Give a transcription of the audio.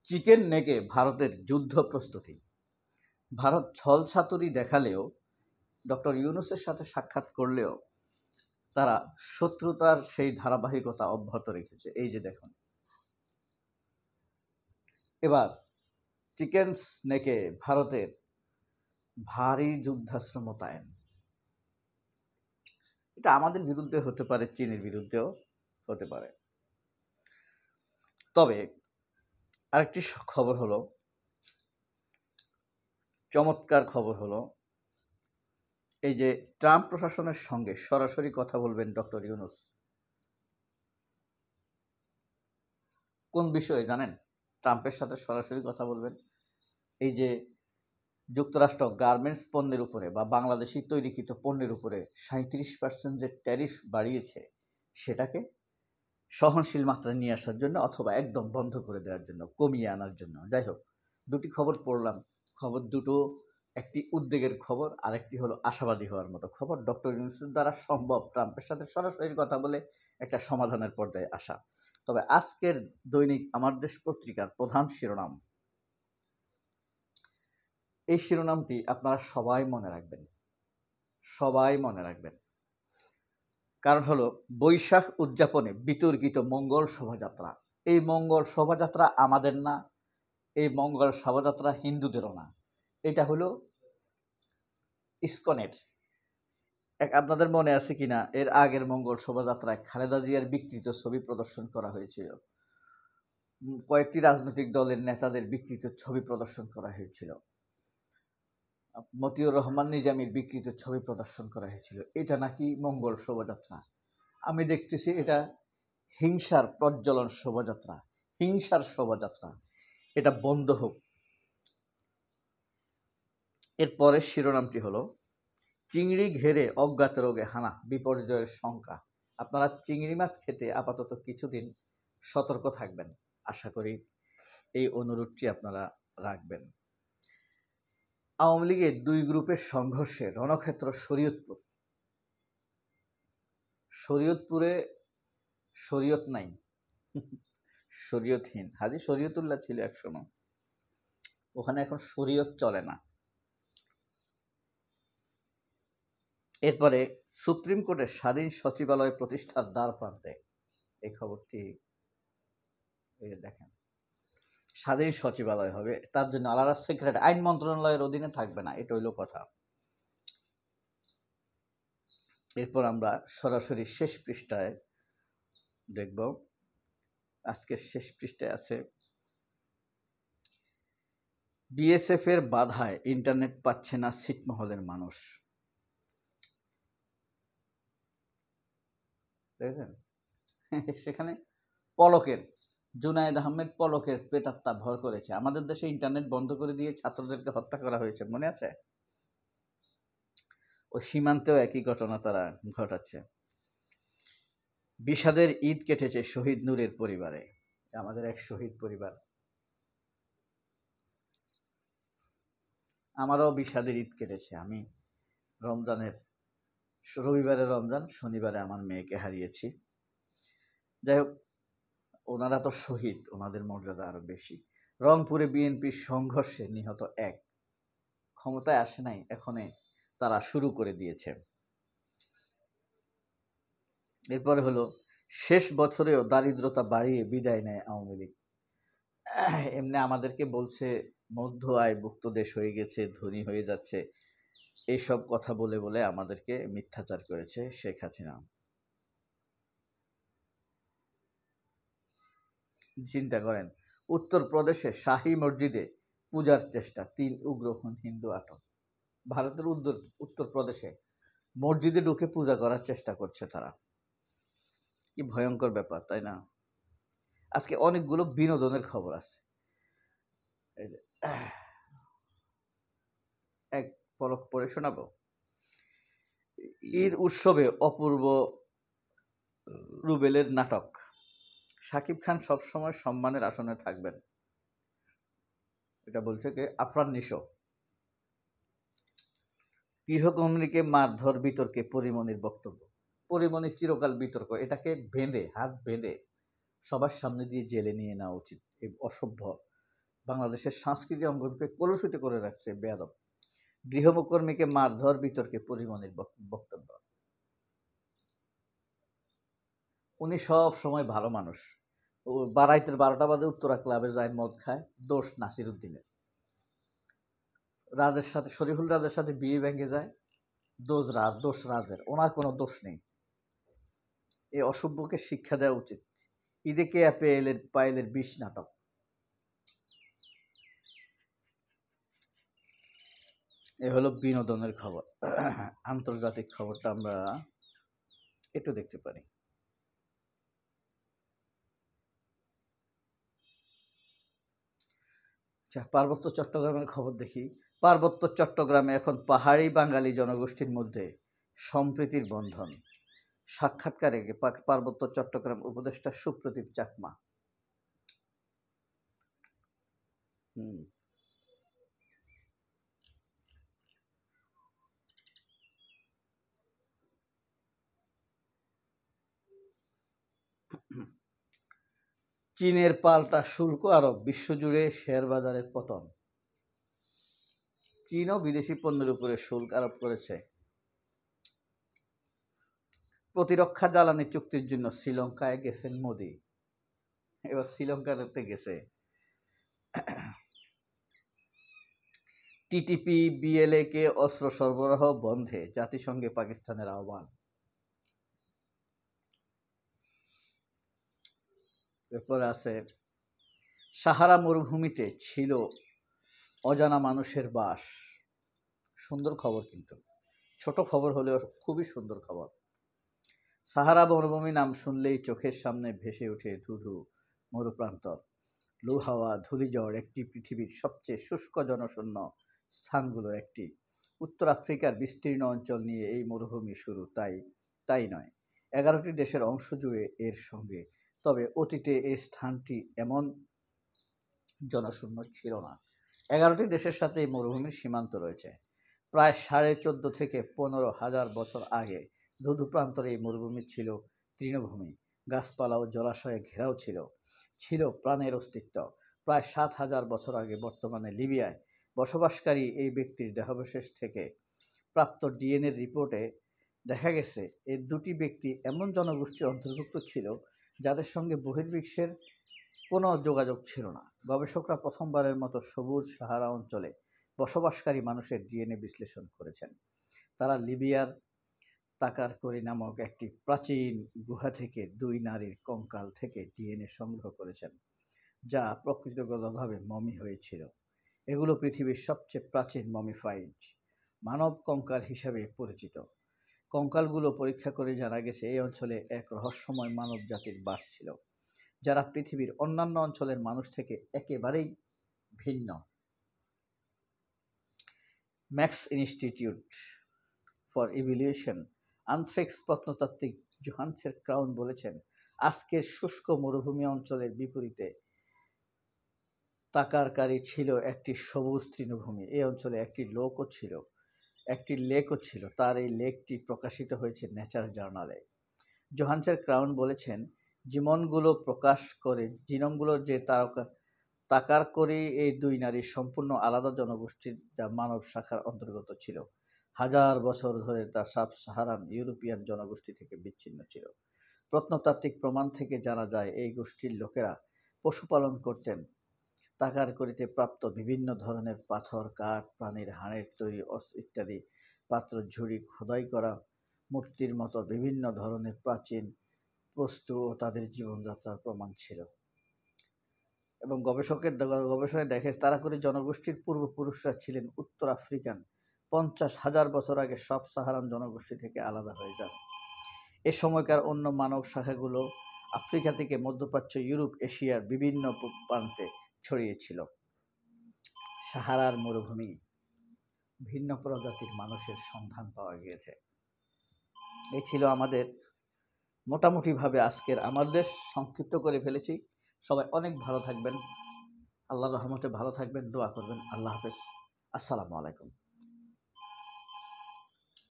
Chicken নেকে ভারতের যুদ্ধ প্রস্তুতি। ভারত ছলছাতুরি দেখালেও, ডক্টর ইউনূসের সাথে সাক্ষাৎ করলেও তারা শত্রুতার সেই ধারাবাহিকতা অব্যাহত রেখেছে। এই যে দেখুন, এবার চিকেন নেকে ভারতের ভারী যুদ্ধাস্ত্র মোতায়েন। এটা আমাদের বিরুদ্ধে হতে পারে, চীনের বিরুদ্ধেও হতে পারে। তবে আরেকটি খবর হলো, চমৎকার খবর হলো, এই যে ট্রাম্প প্রশাসনের সঙ্গে সরাসরি কথা বলবেন ডক্টর ইউনূস। কোন বিষয়ে জানেন? ট্রাম্পের সাথে সরাসরি কথা বলবেন এই যে যুক্তরাষ্ট্র গার্মেন্টস পণ্যের উপরে বা বাংলাদেশি তৈরিকৃত পণ্যের উপরে 37% যে ট্যারিফ বাড়িয়েছে, সেটাকে সহনশীল মাত্রায় নিয়ে আসার জন্য অথবা একদম বন্ধ করে দেওয়ার জন্য, কমিয়ে আনার জন্য। যাই হোক, দুটি খবর পড়লাম। খবর দুটো, একটি উদ্বেগের খবর, আরেকটি হলো আশাবাদী হওয়ার মতো খবর। ডক্টর ইউনূসের দ্বারা সম্ভব ট্রাম্পের সাথে সরাসরি কথা বলে একটা সমাধানের পর্যায়ে আসা। তবে আজকের দৈনিক আমার দেশ পত্রিকার প্রধান শিরোনাম, এই শিরোনামটি আপনারা সবাই মনে রাখবেন, সবাই মনে রাখবেন। কারণ হলো, বৈশাখ উদযাপনে বিতর্কিত মঙ্গল শোভাযাত্রা। এই মঙ্গল শোভাযাত্রা আমাদের না, এই মঙ্গল শোভাযাত্রা হিন্দুদেরও না, এটা হলো ইসকনের। আপনাদের মনে আছে কিনা, এর আগের মঙ্গল শোভাযাত্রায় খালেদা জিয়ার বিকৃত ছবি প্রদর্শন করা হয়েছিল, কয়েকটি রাজনৈতিক দলের নেতাদের বিকৃত ছবি প্রদর্শন করা হয়েছিল, মতিউর রহমান নিজামীর বিকৃত ছবি প্রদর্শন করা হয়েছিল। এটা নাকি মঙ্গল শোভাযাত্রা। আমি দেখতেছি এটা হিংসার প্রজ্বলন শোভাযাত্রা, হিংসার শোভাযাত্রা। এটা বন্ধ হোক। এরপরের শিরোনামটি হলো, চিংড়ি ঘেরে অজ্ঞাত রোগে হানা, বিপর্যয়ের শঙ্কা। আপনারা চিংড়ি মাছ খেতে আপাতত কিছুদিন সতর্ক থাকবেন, আশা করি এই অনুরোধটি আপনারা রাখবেন। আওয়ামী লীগের দুই গ্রুপের সংঘর্ষে রণক্ষেত্র শরীয়তপুর। শরীয়তপুরে শরীয়ত নাই, শরীয়তহীন। হাজী শরীয়তুল্লাহ ছিল একসময়, ওখানে এখন শরীয়ত চলে না। এরপরে সুপ্রিম কোর্টের স্বাধীন সচিবালয় প্রতিষ্ঠার দ্বার প্রান্তে, এই খবরটি দেখেন। স্বাধীন সচিবালয় হবে, তার জন্য আলাদা সেক্রেটারি, আইন মন্ত্রণালয়ের অধীনে থাকবে না, এটা হইল কথা। এরপর আমরা সরাসরি শেষ পৃষ্ঠায় দেখব। আজকের শেষ পৃষ্ঠায় আছে, বিএসএফ এর বাধায় ইন্টারনেট পাচ্ছে না ছিটমহলের মানুষ। দেখেছেন, সেখানে পলকের, জুনায়েদ আহমেদ পলকের প্রেতাত্মা ভর করেছে। আমাদের দেশে ইন্টারনেট বন্ধ করে দিয়ে ছাত্রদেরকে হত্যা করা হয়েছে, মনে আছে? ওই সীমান্তেও একই ঘটনা তারা ঘটাচ্ছে। বিষাদের ঈদ কেটেছে শহীদ নূরের পরিবারে, আমাদের এক শহীদ পরিবার। আমারও বিষাদের ঈদ কেটেছে। আমি রমজানের রবিবারে রমজান, শনিবারে আমার মেয়েকে হারিয়েছি। যাই হোক, ওনারা তো শহীদ, ওনাদের মর্যাদা আরো বেশি। রংপুরে বিএনপির সংঘর্ষে নিহত এক। ক্ষমতায় আসে নাই, এখনে তারা শুরু করে দিয়েছে। এরপরে হলো, শেষ বছরেও দারিদ্রতা বাড়িয়ে বিদায় নেয় আওয়ামী লীগ। এমনি আমাদেরকে বলছে মধ্য আয়ভুক্ত দেশ হয়ে গেছে, ধনী হয়ে যাচ্ছে, এইসব কথা বলে বলে আমাদেরকে মিথ্যাচার করেছে শেখ হাসিনা। চিন্তা করেন, উত্তরপ্রদেশে শাহী মসজিদে পূজার চেষ্টা, 3 উগ্র হিন্দু আটক। ভারতের উত্তরপ্রদেশে মসজিদে ঢুকে পূজা করার চেষ্টা করছে তারা। কি ভয়ঙ্কর ব্যাপার, তাই না? আজকে অনেকগুলো বিনোদনের খবর আছে, এক পলক পরে শোনাবো। ঈদ উৎসবে অপূর্ব রুবেলের নাটক, শাকিব খান সবসময় সম্মানের আসনে থাকবেন, এটা বলছে কে? আফরান নিশো। গৃহকর্মীকে মারধর বিতর্কে পরিমণির বক্তব্য। পরিমণির চিরকাল বিতর্ক, এটাকে বেঁধে, হাত বেঁধে সবার সামনে দিয়ে জেলে নিয়ে নেওয়া উচিত। এই অসভ্য বাংলাদেশের সাংস্কৃতিক অঙ্গনকে কলুষিত করে রাখছে বেয়াদব। গৃহকর্মীকে মারধর, বিতর্কে পরিমণির বক্তব্য। উনি সব সময় ভালো মানুষ। ও রাইতের 12টা বাজে উত্তরা ক্লাবে যায় মদ খায়, দোষ নাসির উদ্দিনের। রাজের সাথে, শরীফুল রাজের সাথে বিয়ে ভেঙে যায়, দোষ রাজের, ওনার কোনো দোষ নেই। এই অসভ্যকে শিক্ষা দেওয়া উচিত। ঈদে কে পায়েলের 20 নাটক। এ হলো বিনোদনের খবর। আন্তর্জাতিক খবরটা আমরা একটু দেখতে পারি। পার্বত্য চট্টগ্রামের খবর দেখি। পার্বত্য চট্টগ্রামে এখন পাহাড়ি বাঙালি জনগোষ্ঠীর মধ্যে সম্প্রীতির বন্ধন। সাক্ষাৎকারে পার্বত্য চট্টগ্রাম উপদেষ্টা সুপ্রদীপ চাকমা। চীনের পাল্টা শুল্ক আরোপ, বিশ্বজুড়ে শেয়ার বাজারের পতন। চীনও বিদেশি পণ্যের উপরে শুল্ক আরোপ করেছে। প্রতিরক্ষা জ্বালানি চুক্তির জন্য শ্রীলঙ্কায় গেছেন মোদি। এবার শ্রীলঙ্কাতে গেছে। টিটিপি বিএলএ কে অস্ত্র সরবরাহ বন্ধে জাতিসংঘে পাকিস্তানের আহ্বান। এরপরে আছে সাহারা মরুভূমিতে ছিল অজানা মানুষের বাস। সুন্দর খবর, কিন্তু ছোট খবর হলেও খুবই সুন্দর খবর। সাহারা মরুভূমি নাম শুনলেই চোখের সামনে ভেসে ওঠে ধুধু মরুপ্রান্তর, লু হাওয়া, ধূলিঝড়, একটি পৃথিবীর সবচেয়ে শুষ্ক জনশূন্য স্থানগুলোর একটি। উত্তর আফ্রিকার বিস্তীর্ণ অঞ্চল নিয়ে এই মরুভূমি শুরু, তাই নয়, 11টি দেশের অংশ জুড়ে এর সঙ্গে। তবে অতীতে এই স্থানটি এমন জনশূন্য ছিল না। 11টি দেশের সাথে এই মরুভূমির সীমান্ত রয়েছে। প্রায় 14.5 থেকে 15,000 বছর আগে ধুধু প্রান্তরে এই মরুভূমি ছিল তৃণভূমি, গাছপালা ও জলাশয়ে ঘেরাও ছিল প্রাণের অস্তিত্ব। প্রায় 7,000 বছর আগে বর্তমানে লিবিয়ায় বসবাসকারী এই ব্যক্তির দেহাবশেষ থেকে প্রাপ্ত ডিএনএ রিপোর্টে দেখা গেছে এই দুটি ব্যক্তি এমন জনগোষ্ঠীর অন্তর্ভুক্ত ছিল যাদের সঙ্গে বহির্বিশ্বের কোনো যোগাযোগ ছিল না। গবেষকরা প্রথমবারের মতো সবুজ সাহারা অঞ্চলে বসবাসকারী মানুষের ডিএনএ বিশ্লেষণ করেছেন। তারা লিবিয়ার তাকারকরি নামক একটি প্রাচীন গুহা থেকে 2 নারীর কঙ্কাল থেকে ডিএনএ সংগ্রহ করেছেন, যা প্রকৃতিগতভাবে মমি হয়েছিল। এগুলো পৃথিবীর সবচেয়ে প্রাচীন মমিফাইড মানব কঙ্কাল হিসাবে পরিচিত। কঙ্কালগুলো পরীক্ষা করে জানা গেছে এই অঞ্চলে এক রহস্যময় মানব জাতির বাস ছিল, যারা পৃথিবীর অন্যান্য অঞ্চলের মানুষ থেকে একেবারেই ভিন্ন। ম্যাক্স ইনস্টিটিউট ফর ইভ্যালুয়েশন আনথ্রেক্স প্রত্নতাত্ত্বিক জোহানসের ক্রাউন বলেছেন, আজকের শুষ্ক মরুভূমি অঞ্চলের বিপরীতে তাকারকারি ছিল একটি সবুজ তৃণভূমি। এই অঞ্চলে একটি লেকও ছিল। তার এই লেকটি প্রকাশিত হয়েছে নেচার জার্নালে। জোহানসের ক্রাউন বলেছেন, জিনোমগুলো যে তাকারকরি এই 2 নারী সম্পূর্ণ আলাদা জনগোষ্ঠীর, যা মানব শাখার অন্তর্গত ছিল। 1000 বছর ধরে তা সাব-সাহারান ইউরোপিয়ান জনগোষ্ঠী থেকে বিচ্ছিন্ন ছিল। প্রত্নতাত্ত্বিক প্রমাণ থেকে জানা যায় এই গোষ্ঠীর লোকেরা পশুপালন করতেন। তাকারকরিতে প্রাপ্ত বিভিন্ন ধরনের পাথর, কাঠ, প্রাণীর হাড়ের তৈরি ইত্যাদি পাত্র, ঝুড়ি, খোদাই করা মূর্তির মতো বিভিন্ন ধরনের প্রাচীন বস্তু ও তাদের জীবনযাত্রার প্রমাণ ছিল। এবং গবেষণায় দেখে তাকারকরি জনগোষ্ঠীর পূর্বপুরুষরা ছিলেন উত্তর আফ্রিকান। 50,000 বছর আগে সব সাহারান জনগোষ্ঠী থেকে আলাদা হয়ে যান। এ সময়কার অন্য মানব শাখাগুলো আফ্রিকা থেকে মধ্যপ্রাচ্য, ইউরোপ, এশিয়ার বিভিন্ন প্রান্তে ছড়িয়ে ছিল। সাহারার মরুভূমি ভিন্ন প্রজাতির মানুষের সন্ধান পাওয়া গিয়েছে। এই ছিল আমাদের মোটামুটিভাবে আজকের আমাদের সংক্ষিপ্ত করে ফেলেছি। সবাই অনেক ভালো থাকবেন, আল্লাহর রহমতে ভালো থাকবেন, দোয়া করবেন। আল্লাহ হাফেজ, আসসালামু আলাইকুম।